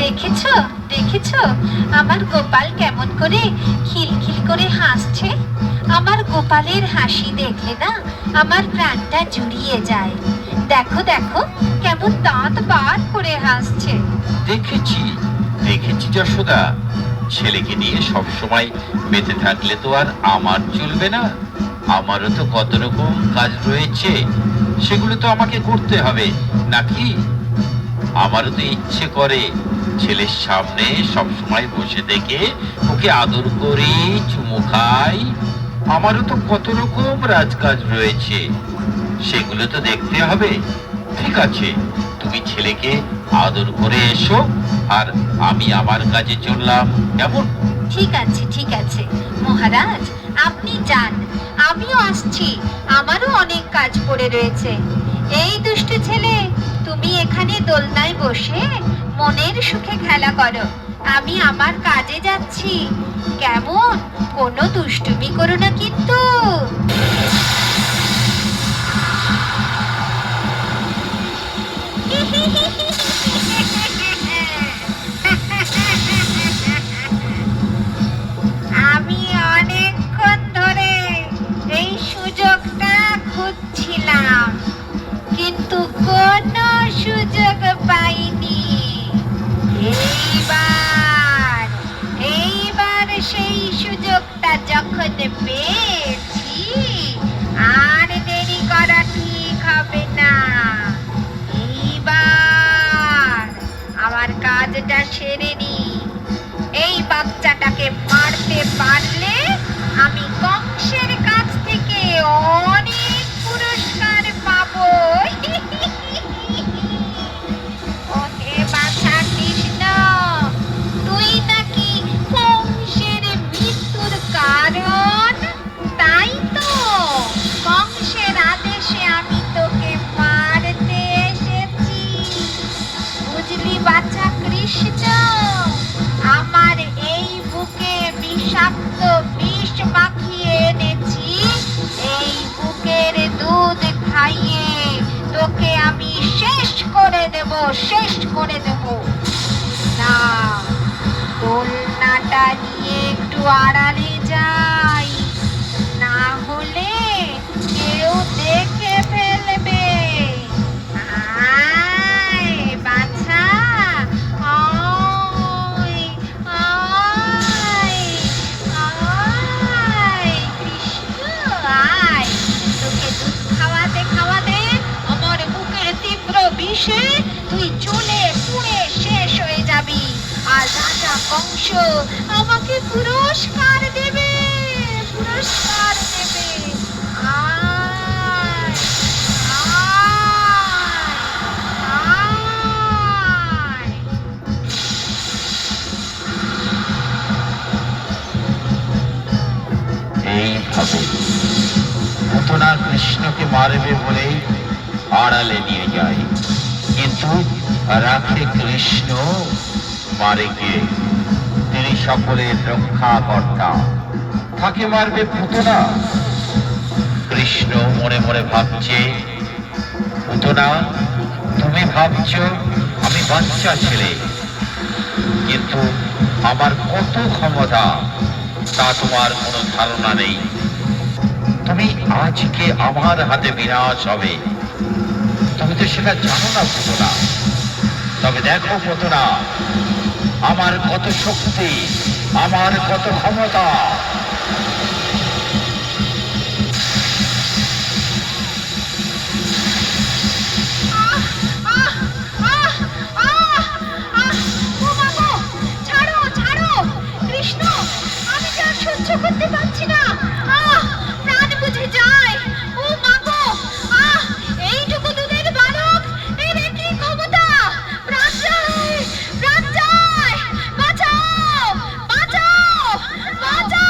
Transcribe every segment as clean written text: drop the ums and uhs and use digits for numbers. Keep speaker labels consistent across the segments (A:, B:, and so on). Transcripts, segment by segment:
A: দেখেছো দেখেছো আমার গোপাল কেমন করে খিলখিল করে হাসছে। আমার গোপালের হাসি দেখলে না আমার প্রাণটা জুড়িয়ে যায়। দেখো দেখো কেমন দাঁত বার করে হাসছে।
B: দেখেছি দেখেছি যশোদা, ছেলেকে নিয়ে সব সময় মেতে থাকলে তো আর আমার চলবে না। আমারও তো কত রকম কাজ রয়েছে, সেগুলো তো আমাকে করতে হবে নাকি? আমারও তো ইচ্ছে করে ছেলের সামনে সব সময় বসে থেকে ওকে আদর করে চুমু খাই। আমারও তো কত রকম রাজকাজ রয়েছে, সেগুলো তো দেখতে হবে। ঠিক আছে, তুমি ছেলেকে আদর করে এসো, আর আমি আমার কাজে চললাম, কেমন?
A: ঠিক আছে ঠিক আছে মহারাজ, আপনি যান, আমিও আসছি, আমারও অনেক কাজ পড়ে রয়েছে। এই দুষ্টু ছেলে, তুমি এখানে দোলনায় বসে মনের সুখে খেলা করো, আমি আমার কাজে যাচ্ছি। কেমন? কোনো দুষ্টুমি করো না কিন্তু। আমি অনেকক্ষণ ধরে এই সুযোগটা খুঁজছিলাম, কিন্তু কোনো সুযোগ পাইনি। এইবার এইবার সেই সুযোগটা যখন পেয়েছি, আর দেরি করা ঠিক হবে না। এইবার আমার কাজটা সেরে নি। এই বাচ্চাটাকে মারতে পারলে আমি কংসের কাছ থেকে অনেক পুরস্কার পাবো। ওহে বাছা কৃষ্ণ, তুই নাকি কংসের মৃত্যুর কারণ, তাই তো কংসের আদেশে আমি তোকে মারতে এসেছি। বুঝলি বাছা কৃষ্ণ, আমার এই বুকে বিষাক্ত বিষ মাখিয়ে এনেছি। এই বুকের দুধ খাইয়ে তোকে আমি শেষ করে দেব, শেষ করে দেব। না, দোলনাটা নিয়ে একটু আড়ালে যাই, না হলে কেউ দেখে ফেলবে। আয় বাছা, আয় আয় আয় কৃষ্ণ আয়। তোকে দুধ খাওয়াতে খাওয়াতে আমার বুকের তীব্র বিষে তুই চুলে পুড়ে শেষ হয়ে যাবি, আর রাজা কংস আমাকে পুরস্কার দেবে, পুরস্কার দেবে। আয় আয় আয়।
B: এইভাবে পুতনা কৃষ্ণকে মারবে বলেই আড়ালে নিয়ে যায়, কিন্তু রাখে কৃষ্ণ, মারে কে? তিনি সকলের রক্ষাকর্তা, তাকে মারবে পুতনা। কৃষ্ণ মনে মনে ভাবছে, পুতনা তুমি ভাবছো আমি বাচ্চা ছেলে, কিন্তু আমার কত ক্ষমতা তা তোমার কোনো ধারণা নেই। তুমি আজকে আমার হাতে বিনাশ হবে, তুমি তো সেটা জানো না পুতনা। তবে দেখো পুতনা, আমার কত শক্তি, আমার কত ক্ষমতা।
A: ছাড়ো ছাড়ো কৃষ্ণ, আমি যা সহ্য করতে পারছি না। প্রাণ বুঝে যায়। ও মা গো, এইটুকু দুধের বালক, এর কি ক্ষমতা! প্রাণ যায়, প্রাণ যায়, বাঁচাও বাঁচাও বাঁচাও।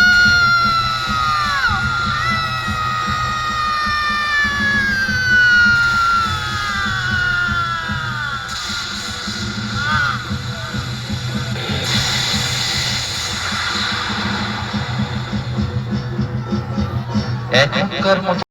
B: এখনকার মতো